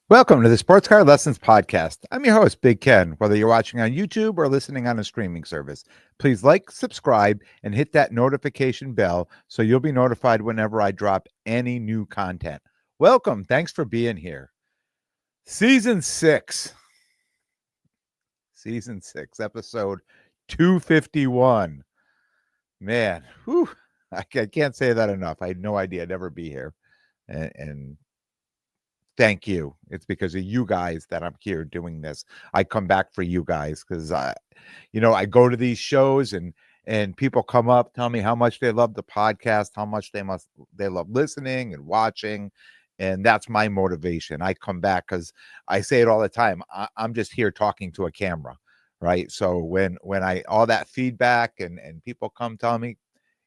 Welcome to the Sports Car Lessons Podcast. I'm your host, Big Ken. Whether you're watching on YouTube or listening on a streaming service, please like, subscribe, and hit that notification bell so you'll be notified whenever I drop any new content. Welcome. Thanks for being here. Season 6, episode 251. Man, whew, I can't say that enough. I had no idea I'd ever be here. And thank you. It's because of you guys that I'm here doing this. I come back for you guys because I go to these shows and people come up, tell me how much they love the podcast, how much they love listening and watching. And that's my motivation. I come back because I say it all the time. I'm just here talking to a camera, right? So when I all that feedback and people come tell me,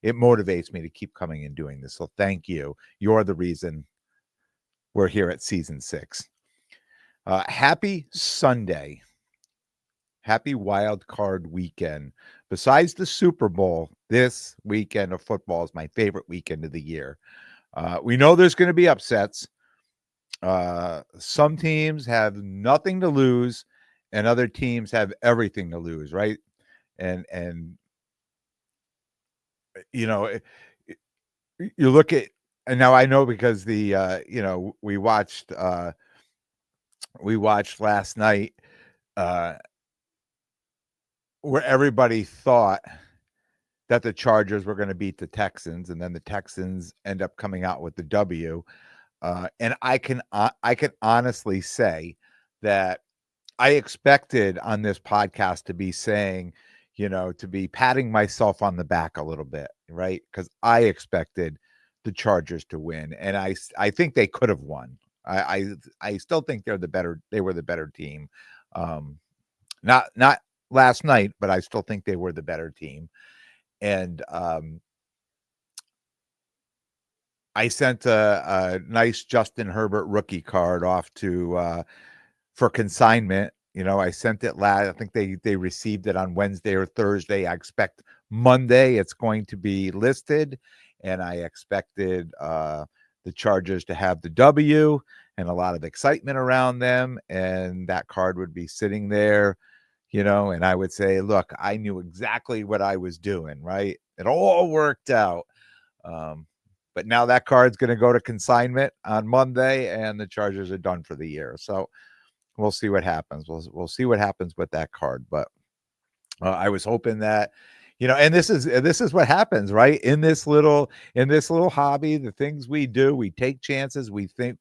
it motivates me to keep coming and doing this. So thank you. You're the reason we're here at season 6. Happy Sunday. Happy wild card weekend. Besides the Super Bowl, this weekend of football is my favorite weekend of the year. We know there's going to be upsets. Some teams have nothing to lose, and other teams have everything to lose, right? And you know, you look at, and now I know because we watched last night where everybody thought that the Chargers were going to beat the Texans, and then the Texans end up coming out with the W. And I can honestly say that I expected on this podcast to be saying, to be patting myself on the back a little bit, right? Because I expected the Chargers to win, and I think they could have won. I still think they were the better team. Not last night, but I still think they were the better team. And I sent a nice Justin Herbert rookie card off to for consignment. I sent it last. I think they received it on Wednesday or Thursday. I expect Monday it's going to be listed, and I expected the Chargers to have the W and a lot of excitement around them, and that card would be sitting there. And I would say, look, I knew exactly what I was doing, right? It all worked out. But now that card's going to go to consignment on Monday, and the Chargers are done for the year. So we'll see what happens. We'll see what happens with that card. But I was hoping that, and this is what happens, right? In this little hobby, the things we do, we take chances, we think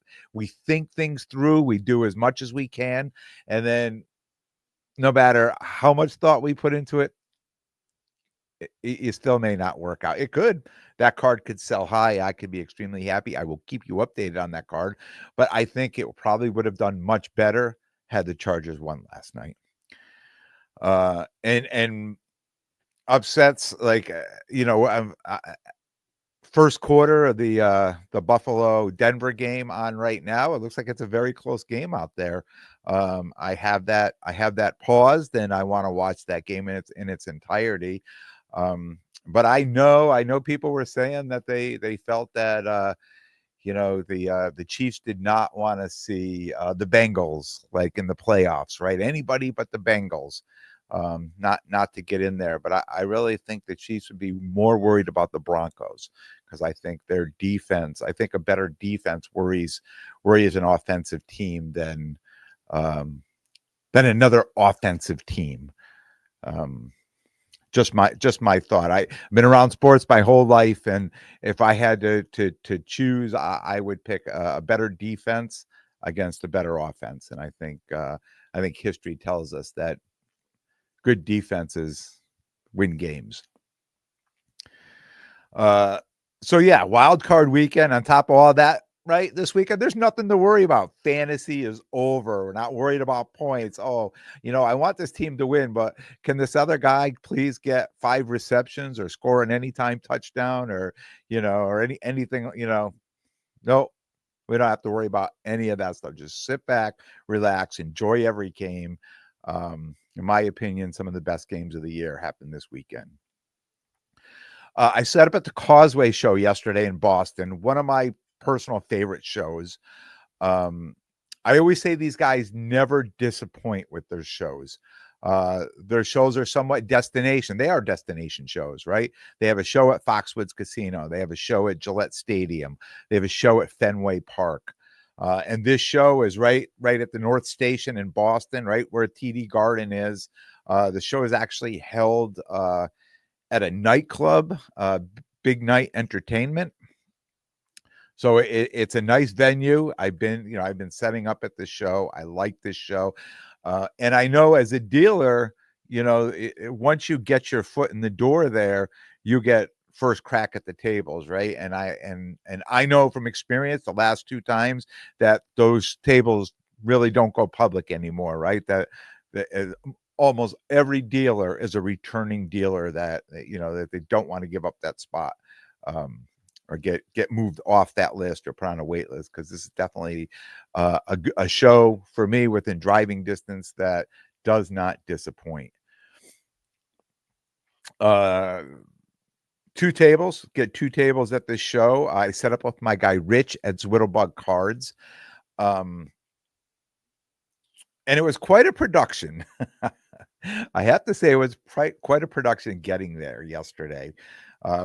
things through, we do as much as we can, and then no matter how much thought we put into it, it still may not work out. It could. That card could sell high. I could be extremely happy. I will keep you updated on that card. But I think it probably would have done much better had the Chargers won last night. And upsets like first quarter of the Buffalo Denver game on right now. It looks like it's a very close game out there. I have that paused, and I want to watch that game in its entirety. But I know people were saying that they felt that the Chiefs did not want to see the Bengals like in the playoffs, right? Anybody but the Bengals. Not to get in there, but I really think the Chiefs would be more worried about the Broncos because I think their defense, I think a better defense worries an offensive team than another offensive team. Just my thought. I've been around sports my whole life, and if I had to choose, I would pick a better defense against a better offense. And I think history tells us that good defenses win games. So yeah, wild card weekend on top of all that, right? This weekend, there's nothing to worry about. Fantasy is over. We're not worried about points. Oh, I want this team to win, but can this other guy please get 5 receptions or score an anytime touchdown or anything, no, we don't have to worry about any of that stuff. Just sit back, relax, enjoy every game. In my opinion, some of the best games of the year happened this weekend. I set up at the Causeway show yesterday in Boston, one of my personal favorite shows. I always say these guys never disappoint with their shows. Their shows are somewhat destination. They are destination shows, right? They have a show at Foxwoods Casino. They have a show at Gillette Stadium. They have a show at Fenway Park. And this show is right at the North Station in Boston, right where TD Garden is. The show is actually held at a nightclub, Big Night Entertainment. So it's a nice venue. I've been setting up at the show. I like this show. And I know as a dealer, once you get your foot in the door there, you get first crack at the tables, right? And I know from experience the last 2 times that those tables really don't go public anymore, right? That almost every dealer is a returning dealer that they don't want to give up that spot. Or get moved off that list or put on a wait list, because this is definitely a show for me within driving distance that does not disappoint. 2 tables, get 2 tables at this show. I set up with my guy Rich at Zwittlerbug Cards. And it was quite a production. I have to say it was quite a production getting there yesterday.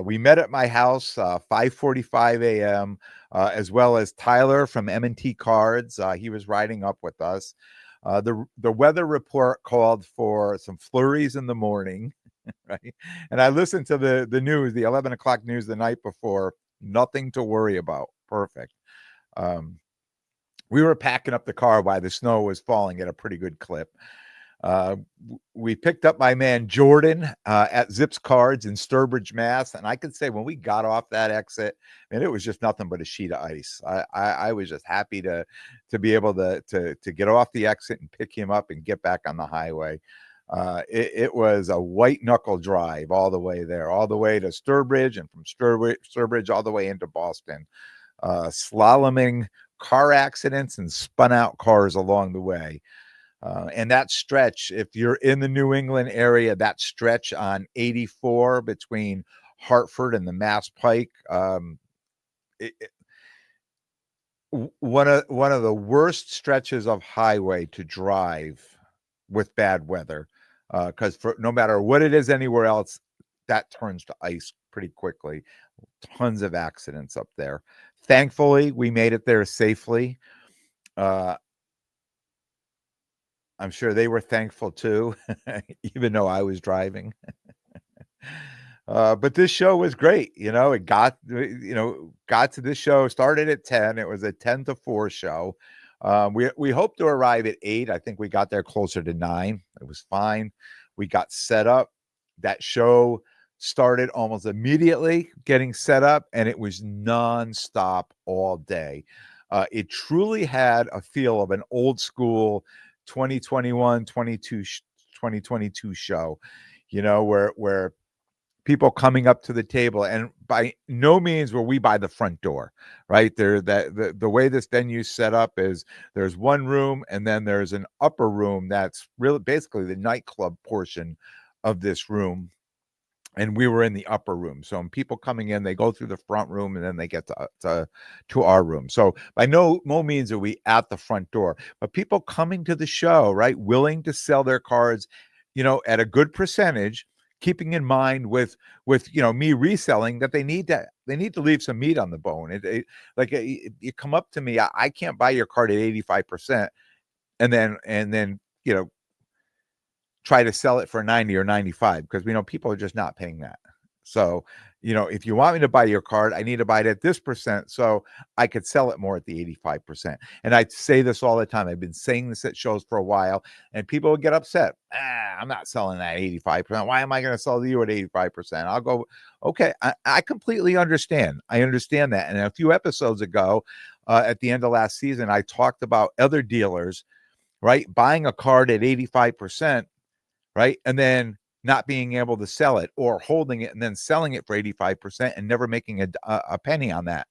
We met at my house 5:45 a.m. As well as Tyler from M&T Cards. He was riding up with us. The weather report called for some flurries in the morning, right? And I listened to the news, the 11 o'clock news the night before. Nothing to worry about. Perfect. We were packing up the car while the snow was falling at a pretty good clip. We picked up my man Jordan at Zips Cards in Sturbridge, Mass. And I could say when we got off that exit, and it was just nothing but a sheet of ice. I was just happy to be able to get off the exit and pick him up and get back on the highway. It was a white knuckle drive all the way there, all the way to Sturbridge, and from Sturbridge all the way into Boston, slaloming car accidents and spun out cars along the way. And that stretch, if you're in the New England area, that stretch on 84 between Hartford and the Mass Pike, one of the worst stretches of highway to drive with bad weather, because no matter what it is anywhere else, that turns to ice pretty quickly. Tons of accidents up there. Thankfully, we made it there safely. I'm sure they were thankful too, even though I was driving. But this show was great. It got to this show, started at 10. It was a 10 to 4 show. We hoped to arrive at 8. I think we got there closer to 9. It was fine. We got set up. That show started almost immediately getting set up, and it was nonstop all day. It truly had a feel of an old school 2022 show, where people coming up to the table, and by no means were we by the front door, right there. That the way this venue's set up is there's one room, and then there's an upper room that's really basically the nightclub portion of this room. And we were in the upper room. So when people coming in, they go through the front room and then they get to our room. So by no means are we at the front door, but people coming to the show, right, willing to sell their cards, at a good percentage, keeping in mind with me reselling that they need to leave some meat on the bone. You come up to me, I can't buy your card at 85%, and then try to sell it for 90 or 95, because we know people are just not paying that. So, if you want me to buy your card, I need to buy it at this percent so I could sell it more at the 85%. And I say this all the time. I've been saying this at shows for a while, and people would get upset. I'm not selling that 85%. Why am I going to sell to you at 85%? I'll go, okay, I completely understand. I understand that. And a few episodes ago, at the end of last season, I talked about other dealers, right, buying a card at 85%, right? And then not being able to sell it, or holding it and then selling it for 85% and never making a penny on that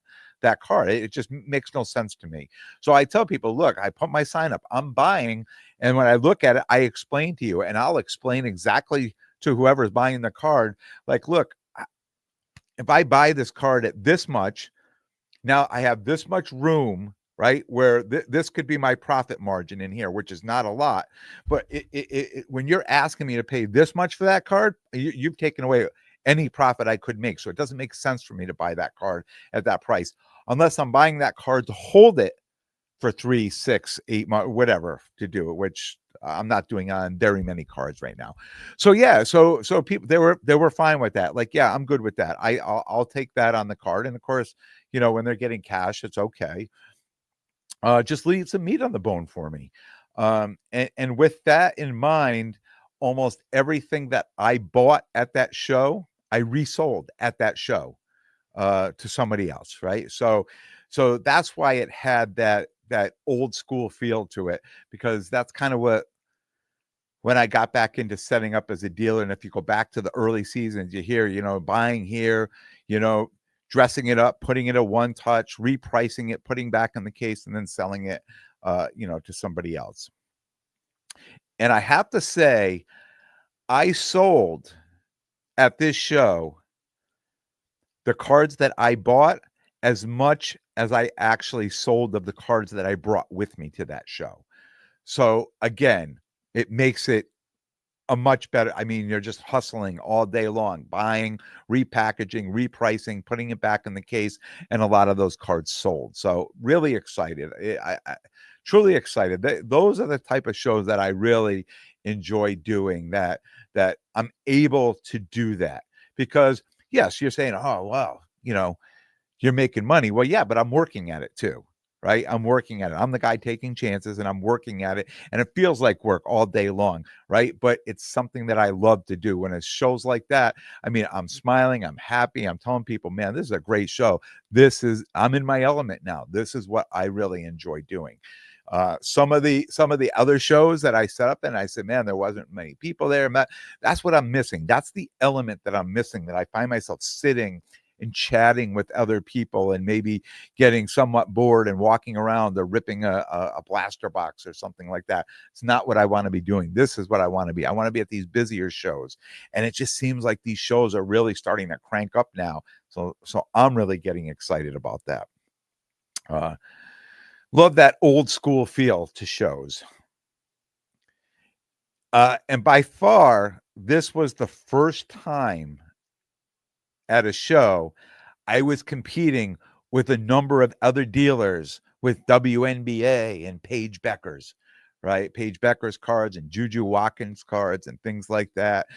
card. It just makes no sense to me. So I tell people, look, I put my sign up, I'm buying. And when I look at it, I explain to you, and I'll explain exactly to whoever's buying the card. Like, look, if I buy this card at this much, now I have this much room right? Where this could be my profit margin in here, which is not a lot. But when you're asking me to pay this much for that card, you've taken away any profit I could make. So it doesn't make sense for me to buy that card at that price unless I'm buying that card to hold it for 3, 6, 8 months, whatever to do it, which I'm not doing on very many cards right now. So yeah, so people they were fine with that. Like, yeah, I'm good with that. I'll take that on the card. And of course, when they're getting cash, it's okay. Just leave some meat on the bone for me. And with that in mind, almost everything that I bought at that show, I resold at that show to somebody else, right? So that's why it had that old school feel to it, because that's kind of what, when I got back into setting up as a dealer, and if you go back to the early seasons, you hear, buying here, you know, dressing it up, putting it a one touch, repricing it, putting back in the case, and then selling it, to somebody else. And I have to say, I sold at this show the cards that I bought as much as I actually sold of the cards that I brought with me to that show. So again, it makes it a much better. I mean, you're just hustling all day long, buying, repackaging, repricing, putting it back in the case, and a lot of those cards sold. So really excited. I truly excited. Those are the type of shows that I really enjoy doing. That I'm able to do that, because yes, you're saying, oh well, you're making money. Well, yeah, but I'm working at it too, right? I'm working at it. I'm the guy taking chances and I'm working at it. And it feels like work all day long, right? But it's something that I love to do. When it's shows like that, I mean, I'm smiling, I'm happy. I'm telling people, man, this is a great show. I'm in my element now. This is what I really enjoy doing. Some of the other shows that I set up, and I said, man, there wasn't many people there. That's what I'm missing. That's the element that I'm missing, that I find myself sitting and chatting with other people and maybe getting somewhat bored and walking around or ripping a blaster box or something like that. It's not what I want to be doing. This is what I want to be. I want to be at these busier shows. And it just seems like these shows are really starting to crank up now. So I'm really getting excited about that. Love that old school feel to shows. And by far, this was the first time at a show I was competing with a number of other dealers with WNBA and Paige Becker's, right? Paige Becker's cards and Juju Watkins cards and things like that.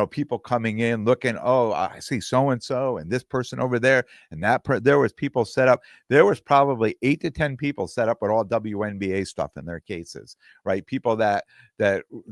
People coming in looking, oh, I see so-and-so and this person over there and there was people set up. There was probably 8 to 10 people set up with all WNBA stuff in their cases, right? People that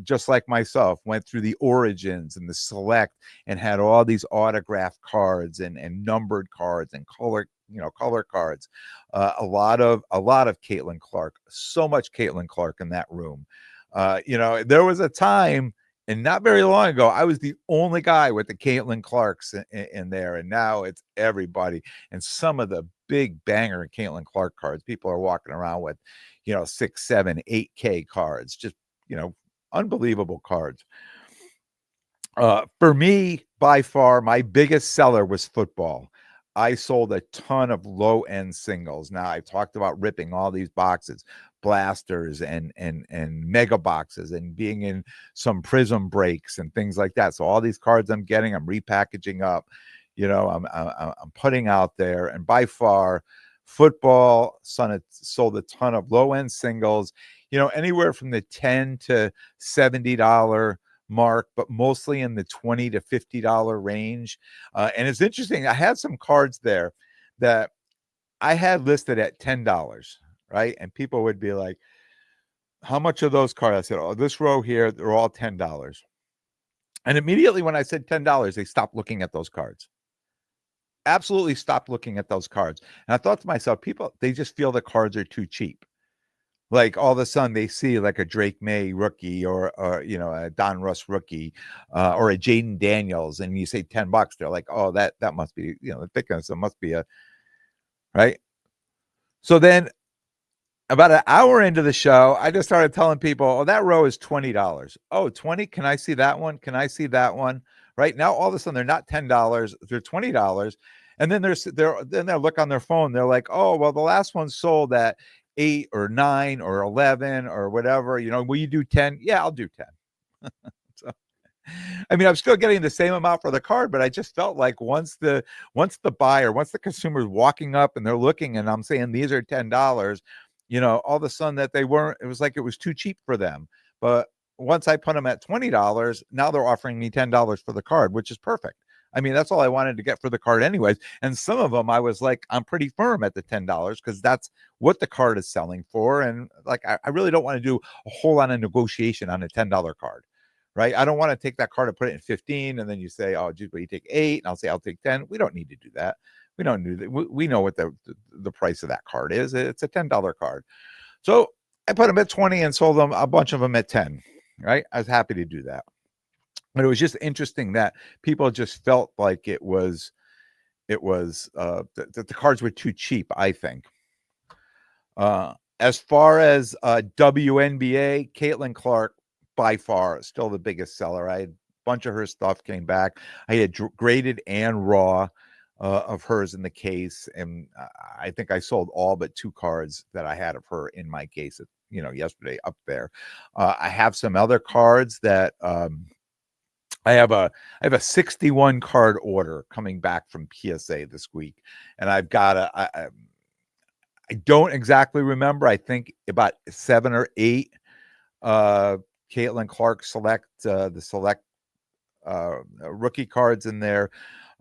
just like myself went through the Origins and the Select and had all these autographed cards and numbered cards and color cards. A lot of Caitlin Clark, so much Caitlin Clark in that room. There was a time, and not very long ago, I was the only guy with the Caitlin Clarks in there, and now it's everybody. And some of the big banger Caitlin Clark cards, people are walking around with, 6, 7, 8K cards, just unbelievable cards. For me, by far, my biggest seller was football. I sold a ton of low-end singles. Now, I talked about ripping all these boxes, blasters and mega boxes, and being in some prism breaks and things like that. So all these cards I'm getting, I'm repackaging up. I'm putting out there, and by far, football sold a ton of low-end singles. Anywhere from the $10 to $70 mark, but mostly in the $20 to $50 range. And it's interesting, I had some cards there that I had listed at $10, right? And people would be like, how much are those cards? I said, oh, this row here, they're all $10. And immediately when I said $10, they stopped looking at those cards. Absolutely stopped looking at those cards. And I thought to myself, people, they just feel the cards are too cheap. Like all of a sudden they see like a Drake May rookie or a Don Russ rookie or a Jaden Daniels, and you say $10, they're like, oh, that must be, the thickness, it must be a right. So then about an hour into the show, I just started telling people, oh, that row is $20. Oh, 20? Can I see that one? Can I see that one? Right now, all of a sudden they're not $10, they're $20. And then they'll look on their phone, they're like, oh, well, the last one sold at 8 or 9 or 11 or whatever, will you do 10? Yeah, I'll do 10. So, I mean, I'm still getting the same amount for the card, but I just felt like once the consumer is walking up and they're looking and I'm saying these are $10, all of a sudden that they weren't, it was like it was too cheap for them. But once I put them at $20, now they're offering me $10 for the card, which is perfect. I mean, that's all I wanted to get for the card anyways. And some of them I was like, I'm pretty firm at the $10 because that's what the card is selling for. And like, I really don't want to do a whole lot of negotiation on a $10 card, right? I don't want to take that card and put it in 15 and then you say, oh, geez, but you take 8 and I'll say, I'll take 10. We don't need to do that. We don't do that. We know what the price of that card is. It's a $10 card. So I put them at 20 and sold them a bunch of them at 10, right? I was happy to do that. But it was just interesting that people just felt like that the cards were too cheap, I think. As far as WNBA, Caitlin Clark by far still the biggest seller. I had a bunch of her stuff came back. I had graded and raw of hers in the case, and I think I sold all but 2 cards that I had of her in my case, yesterday up there. I have some other cards that I have a 61 card order coming back from PSA this week, and I've got I don't exactly remember. I think about 7 or 8 Caitlin Clark the select rookie cards in there.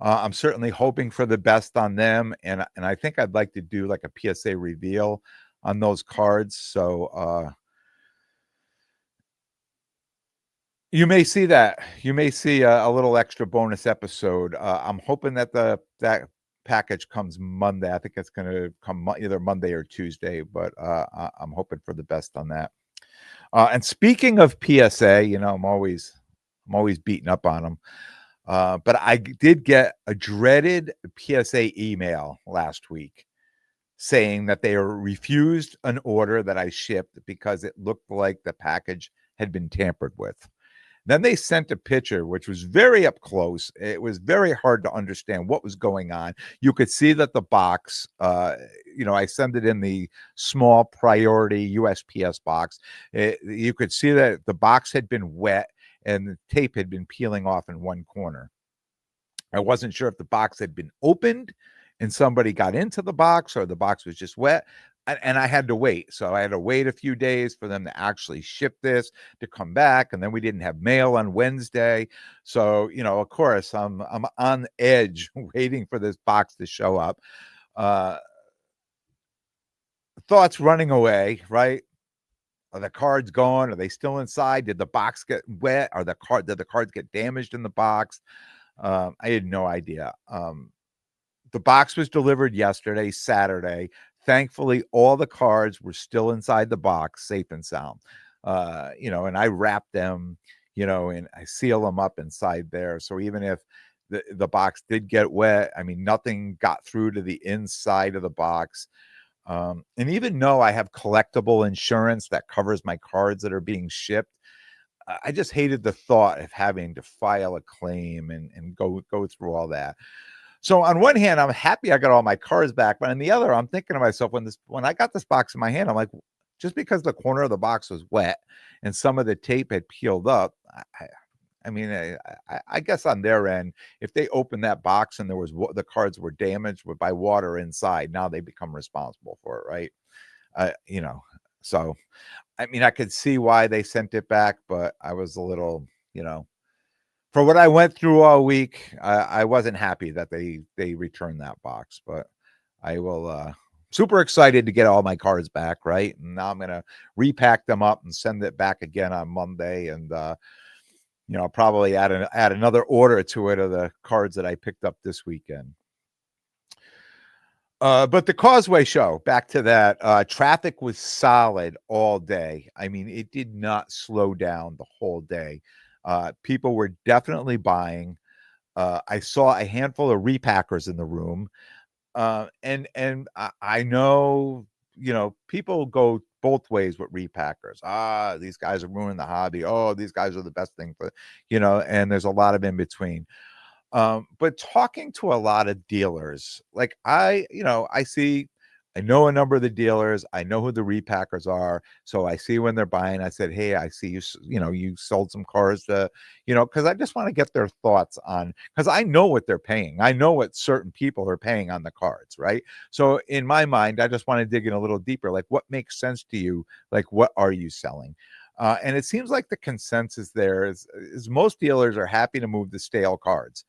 I'm certainly hoping for the best on them, and I think I'd like to do like a PSA reveal on those cards. So you may see that. You may see a little extra bonus episode. I'm hoping that that package comes Monday. I think it's going to come either Monday or Tuesday, but I'm hoping for the best on that. And speaking of PSA, I'm always beating up on them. But I did get a dreaded PSA email last week saying that they refused an order that I shipped because it looked like the package had been tampered with. Then they sent a picture, which was very up close. It was very hard to understand what was going on. You could see that the box, I sent it in the small priority USPS box. You could see that the box had been wet and the tape had been peeling off in one corner. I wasn't sure if the box had been opened and somebody got into the box or the box was just wet. And I had to wait. So I had to wait a few days for them to actually ship this to come back. And then we didn't have mail on Wednesday. So, of course, I'm on edge waiting for this box to show up. Thoughts running away, right? Are the cards gone? Are they still inside? Did the box get wet? Did the cards get damaged in the box? I had no idea. The box was delivered yesterday, Saturday. Thankfully, all the cards were still inside the box, safe and sound. And I wrap them, and I seal them up inside there. So even if the box did get wet, I mean, nothing got through to the inside of the box. And even though I have collectible insurance that covers my cards that are being shipped, I just hated the thought of having to file a claim and go through all that. So on one hand, I'm happy I got all my cards back, but on the other, I'm thinking to myself when I got this box in my hand, I'm like, just because the corner of the box was wet and some of the tape had peeled up, I guess on their end, if they opened that box and the cards were damaged by water inside, now they become responsible for it, right? So I could see why they sent it back, but I was a little, for what I went through all week, I wasn't happy that they returned that box, but I will super excited to get all my cards back, right? And now I'm gonna repack them up and send it back again on Monday, and probably add another order to it of the cards that I picked up this weekend. But the Causeway show, back to that, traffic was solid all day. I mean, it did not slow down the whole day. People were definitely buying. I saw a handful of repackers in the room. And I know, people go both ways with repackers. These guys are ruining the hobby. Oh, these guys are the best thing for, and there's a lot of in between. But talking to a lot of dealers, like I see I know a number of the dealers. I know who the repackers are. So I see when they're buying. I said, "Hey, I see you. You sold some cars to, because I just want to get their thoughts on. Because I know what they're paying. I know what certain people are paying on the cards, right? So in my mind, I just want to dig in a little deeper. Like, what makes sense to you? Like, what are you selling? And it seems like the consensus there is most dealers are happy to move the stale cards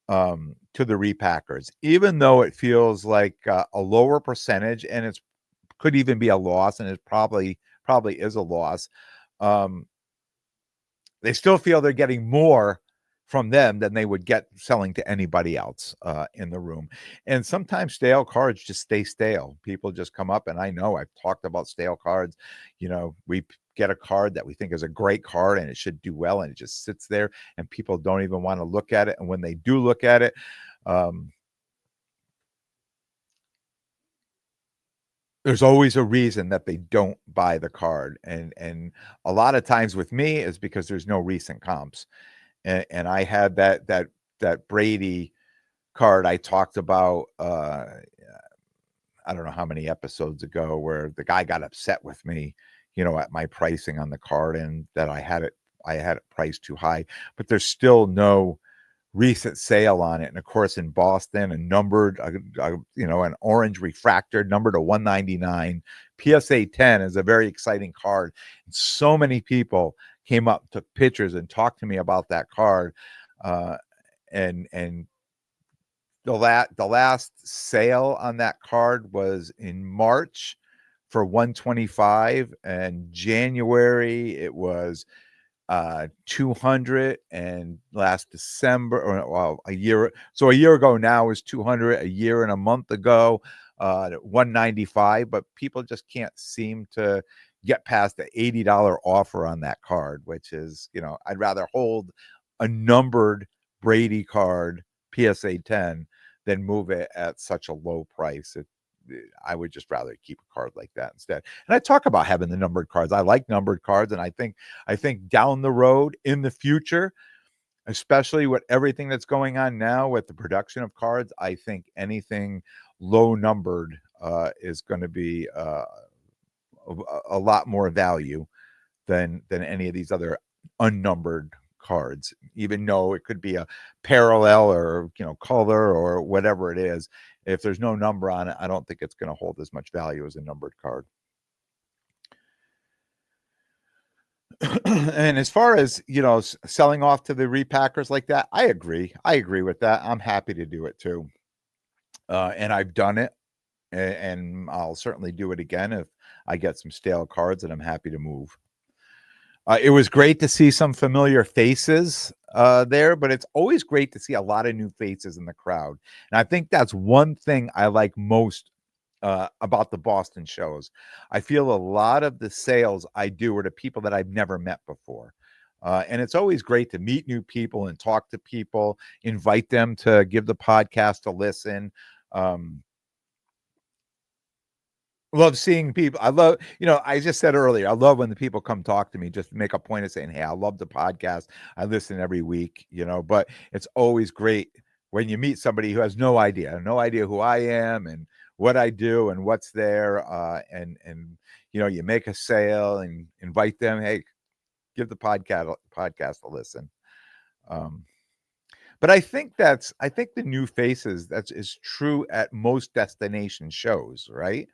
to the repackers, even though it feels like a lower percentage, and it's could even be a loss, and it probably is a loss. Um, they still feel they're getting more from them than they would get selling to anybody else in the room. And sometimes stale cards just stay stale. People just come up, and I know I've talked about stale cards. We get a card that we think is a great card and it should do well, and it just sits there, and people don't even want to look at it. And when they do look at it, um, there's always a reason that they don't buy the card. And a lot of times with me is because there's no recent comps. And I had that Brady card I talked about I don't know how many episodes ago, where the guy got upset with me, at my pricing on the card, and that I had it priced too high. But there's still no recent sale on it. And of course, in Boston, a numbered, an orange refractor numbered to 199 PSA 10 is a very exciting card. And so many people came up, took pictures, and talked to me about that card. Uh, and the last sale on that card was in March for 125, and January it was 200, and last December, or well, a year ago now is 200, a year and a month ago 195. But people just can't seem to get past the $80 offer on that card, which is, I'd rather hold a numbered Brady card PSA 10 than move it at such a low price. I would just rather keep a card like that instead. And I talk about having the numbered cards. I like numbered cards, and I think down the road in the future, especially with everything that's going on now with the production of cards, I think anything low numbered is going to be a lot more value than any of these other unnumbered cards, even though it could be a parallel or color or whatever it is. If there's no number on it, I don't think it's going to hold as much value as a numbered card. And as far as selling off to the repackers like that, I agree with that. I'm happy to do it too, and I've done it, and I'll certainly do it again if I get some stale cards that I'm happy to move. It was great to see some familiar faces there, but it's always great to see a lot of new faces in the crowd. And I think that's one thing I like most about the Boston shows. I feel a lot of the sales I do are to people that I've never met before. And it's always great to meet new people and talk to people, invite them to give the podcast a listen. Um, Love seeing people. I love, I just said earlier, I love when the people come talk to me, just make a point of saying, "Hey, I love the podcast. I listen every week," but it's always great when you meet somebody who has no idea who I am and what I do and what's there. And you make a sale and invite them. Hey, give the podcast a listen. Um, but I think the new faces, that is true at most destination shows, right?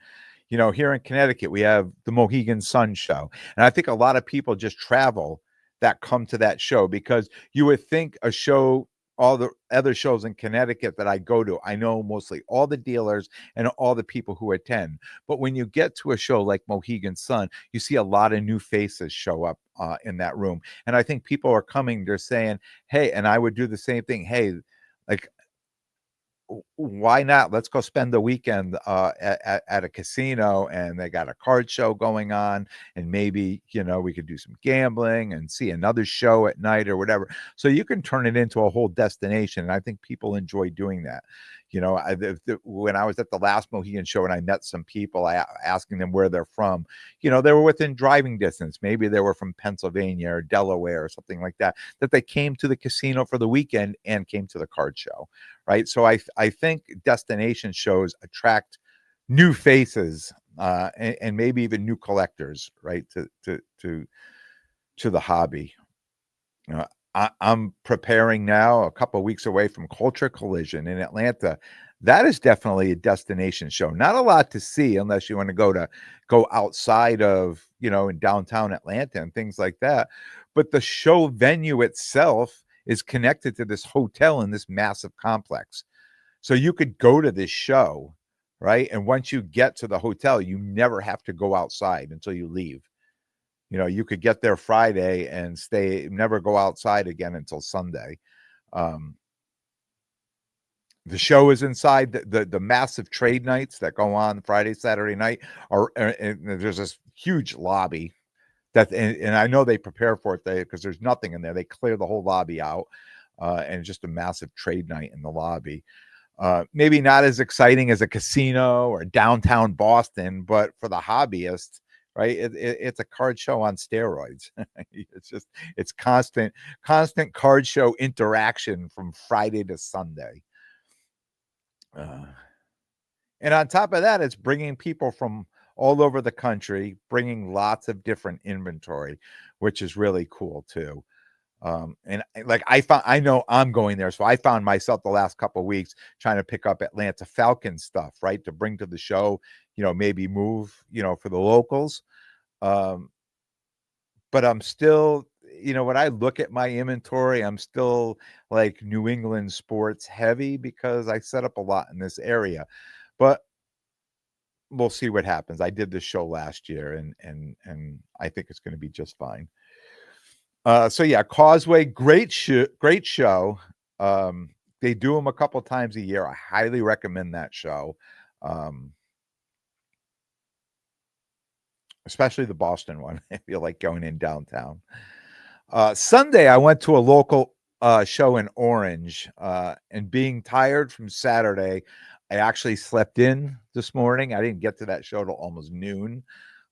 Here in Connecticut, we have the Mohegan Sun show. And I think a lot of people just travel that come to that show, because you would think a show, all the other shows in Connecticut that I go to, I know mostly all the dealers and all the people who attend. But when you get to a show like Mohegan Sun, you see a lot of new faces show up in that room. And I think people are coming, they're saying, "Hey," and I would do the same thing. "Hey, like, why not? Let's go spend the weekend at a casino, and they got a card show going on, and maybe we could do some gambling and see another show at night or whatever." So you can turn it into a whole destination, and I think people enjoy doing that. When I was at the last Mohegan show and I met some people, asking them where they're from, they were within driving distance. Maybe they were from Pennsylvania or Delaware or something like that, that they came to the casino for the weekend and came to the card show. Right. So I think destination shows attract new faces, and maybe even new collectors, right, to the hobby. You know, I'm preparing now, a couple of weeks away from Culture Collision in Atlanta. That is definitely a destination show. Not a lot to see unless you want to go outside of, in downtown Atlanta and things like that. But the show venue itself is connected to this hotel in this massive complex. So you could go to this show, right? And once you get to the hotel, you never have to go outside until you leave. You could get there Friday and stay, never go outside again until Sunday. Um, the show is inside the massive trade nights that go on Friday, Saturday night. And there's this huge lobby and I know they prepare for it because there's nothing in there. They clear the whole lobby out, and it's just a massive trade night in the lobby. Maybe not as exciting as a casino or downtown Boston, but for the hobbyist, right? It's a card show on steroids. It's constant card show interaction from Friday to Sunday. Uh, and on top of that, it's bringing people from all over the country, bringing lots of different inventory, which is really cool too. And like I know I'm going there, so I found myself the last couple of weeks trying to pick up Atlanta Falcons stuff, right, to bring to the show. Maybe move, for the locals. Um, but I'm still, when I look at my inventory, I'm still like New England sports heavy because I set up a lot in this area. But we'll see what happens. I did this show last year, and I think it's going to be just fine. So yeah, Causeway, great show. They do them a couple times a year. I highly recommend that show, um, especially the Boston one if you like going in downtown. Sunday, I went to a local show in Orange, and being tired from Saturday, I actually slept in this morning. I didn't get to that show till almost noon,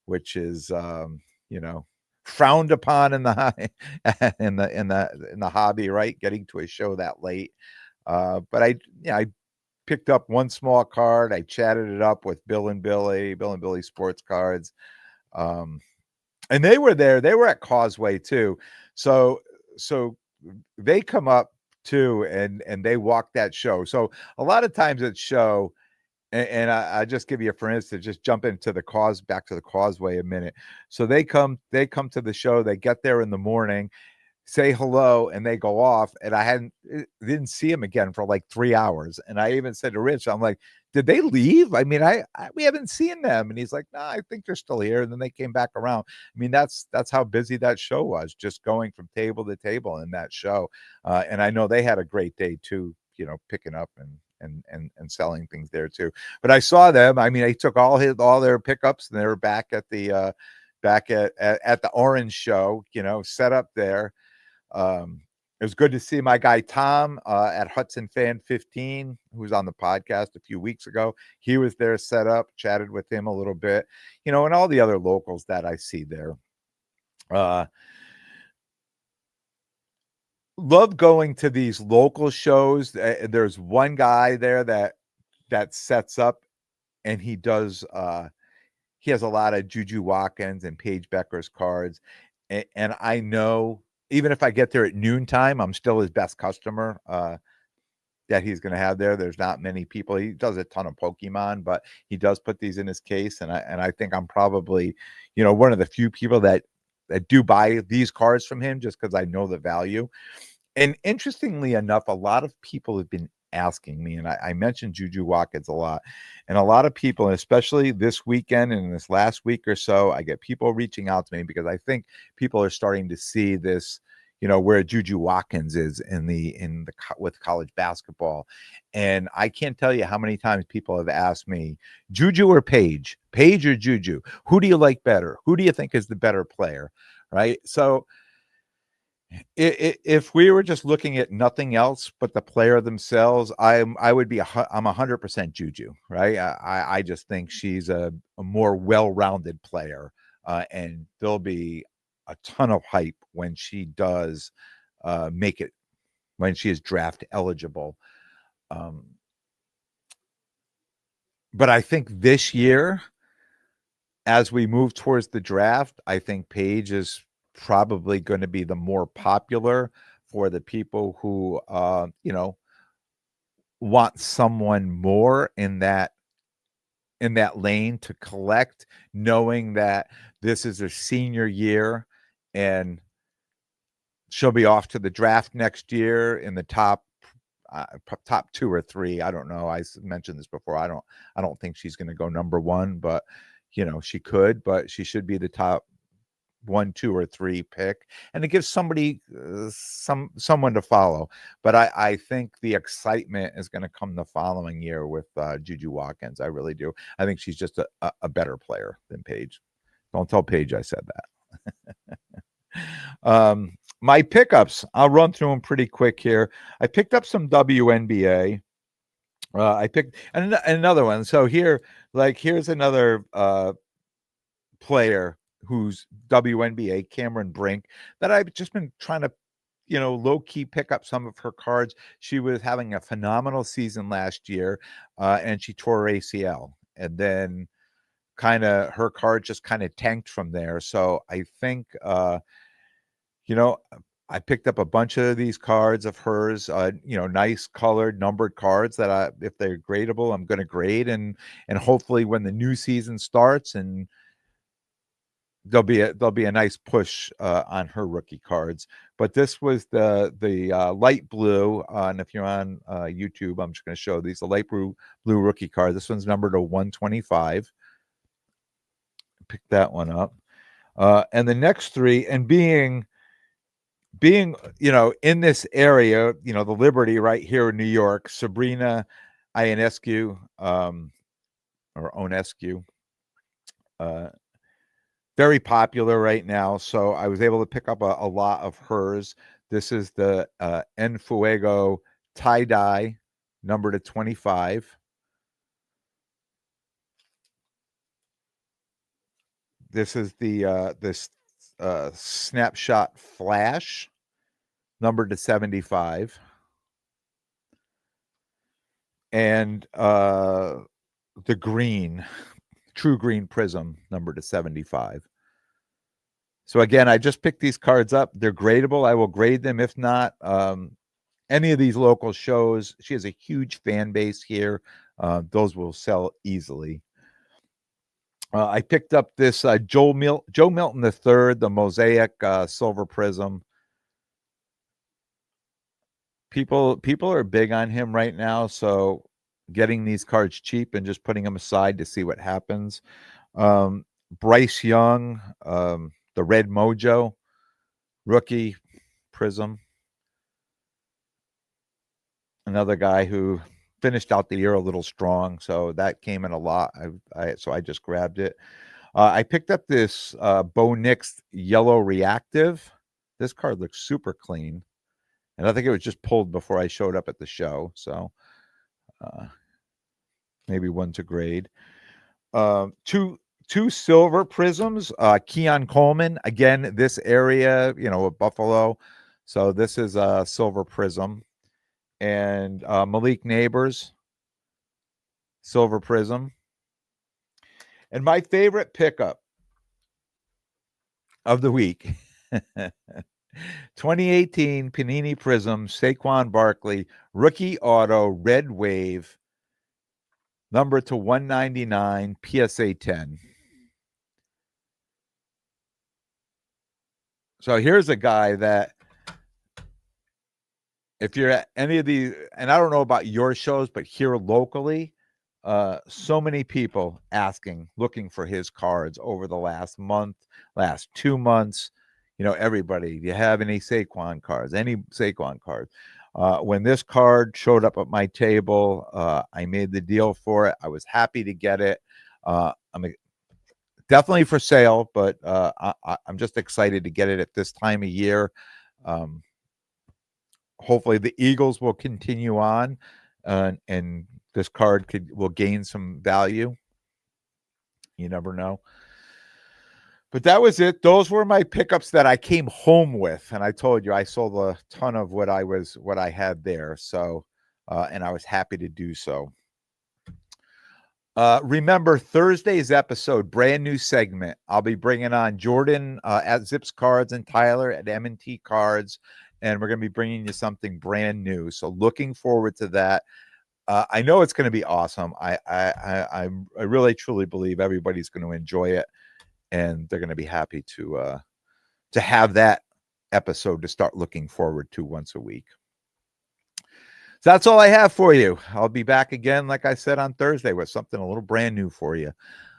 which is you know frowned upon in the in the hobby, right? Getting to a show that late. But I picked up one small card. I chatted it up with Bill and Billy Sports Cards. Um, and they were there. They were at Causeway too. So they come up too, and they walk that show. So a lot of times at show, and I just give you for instance, just jump into back to the Causeway a minute. So they come to the show. They get there in the morning, say hello, and they go off. And I didn't see him again for like 3 hours. And I even said to Rich, I'm like, did they leave? I mean, we haven't seen them. And he's like, no, I think they're still here. And then they came back around. I mean, that's how busy that show was, just going from table to table in that show. And I know they had a great day too, picking up and selling things there too. But I saw them. I mean, I took all their pickups, and they were back at the at the Orange show, set up there. It was good to see my guy Tom at Hudson Fan 15, who was on the podcast a few weeks ago. He was there set up, chatted with him a little bit, and all the other locals that I see there. Love going to these local shows. There's one guy there that sets up, and he has a lot of Juju Watkins and Paige Becker's cards. And I know even if I get there at noontime, I'm still his best customer that he's going to have there. There's not many people. He does a ton of Pokemon, but he does put these in his case. And I think I'm probably, one of the few people that do buy these cards from him just because I know the value. And interestingly enough, a lot of people have been asking me, and I mentioned Juju Watkins a lot, and a lot of people, and especially this weekend and this last week or so, I get people reaching out to me because I think people are starting to see this, where Juju Watkins is with college basketball. And I can't tell you how many times people have asked me, Juju or Paige or Juju, who do you like better? Who do you think is the better player? Right. So if we were just looking at nothing else but the player themselves, I'm 100% Juju, right? I just think she's a more well-rounded player, and there'll be a ton of hype when she does make it, when she is draft eligible. Um, But I think this year, as we move towards the draft, I think Paige is probably going to be the more popular for the people who, want someone more in that lane to collect, knowing that this is her senior year and she'll be off to the draft next year in the top 2 or 3. I don't know. Mentioned this before. I don't think she's going to go number 1, but she could, but she should be the top 1, 2, or 3 pick, and it gives somebody someone to follow. But I think the excitement is going to come the following year with Juju Watkins. I really do. I think she's just a better player than Paige. Don't tell Paige I said that. My pickups, I'll run through them pretty quick here. I picked up some WNBA. I picked another one. So here's another player who's WNBA, Cameron Brink, that I've just been trying to, low key pick up some of her cards. She was having a phenomenal season last year, and she tore her ACL, and then her card just kind of tanked from there. So I think, I picked up a bunch of these cards of hers, nice colored, numbered cards that if they're gradable, I'm going to grade, and hopefully when the new season starts and there'll be a nice push on her rookie cards. But this was the light blue, and if you're on YouTube, I'm just going to show these, the light blue rookie card. This one's numbered to 125. Pick that one up, and the next 3, and being in this area, the Liberty right here in New York, Sabrina Ionescu, or Onescu, very popular right now. So I was able to pick up a lot of hers. This is the En Fuego tie-dye, number to 25. This is the this snapshot flash, number to 75. And the green, true green prism, number to 75. So again, I just picked these cards up. They're gradable. I will grade them. If not, any of these local shows, she has a huge fan base here. Those will sell easily. I picked up this Joe Milton III, the Mosaic Silver Prism. People are big on him right now, so getting these cards cheap and just putting them aside to see what happens. Bryce Young, the Red Mojo rookie prism. Another guy who finished out the year a little strong, so that came in a lot. So I just grabbed it. I picked up this Bo Nix Yellow Reactive. This card looks super clean, and I think it was just pulled before I showed up at the show, so maybe one to grade. Two silver prisms. Keon Coleman, again, this area, Buffalo. So this is a silver prism. And Malik Neighbors, silver prism. And my favorite pickup of the week, 2018 Panini Prism, Saquon Barkley, rookie auto, red wave, number to 199, PSA 10. So here's a guy that, if you're at any of these, and I don't know about your shows, but here locally, so many people looking for his cards over the last month, last 2 months. Everybody, do you have any Saquon cards? Any Saquon cards? When this card showed up at my table, I made the deal for it. I was happy to get it. I'm definitely for sale, but I'm just excited to get it at this time of year. Hopefully the Eagles will continue on, and this card will gain some value. You never know. But that was it. Those were my pickups that I came home with, and I told you I sold a ton of what I had there. So, and I was happy to do so. Remember Thursday's episode, brand new segment. I'll be bringing on Jordan at Zips Cards and Tyler at M&T Cards, and we're going to be bringing you something brand new. So looking forward to that. I know it's going to be awesome. I really truly believe everybody's going to enjoy it, and they're going to be happy to have that episode to start looking forward to once a week. So that's all I have for you. I'll be back again, like I said, on Thursday with something a little brand new for you.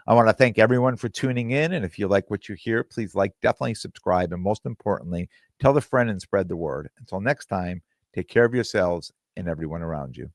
I want to thank everyone for tuning in. And if you like what you hear, please definitely subscribe. And most importantly, tell a friend and spread the word. Until next time, take care of yourselves and everyone around you.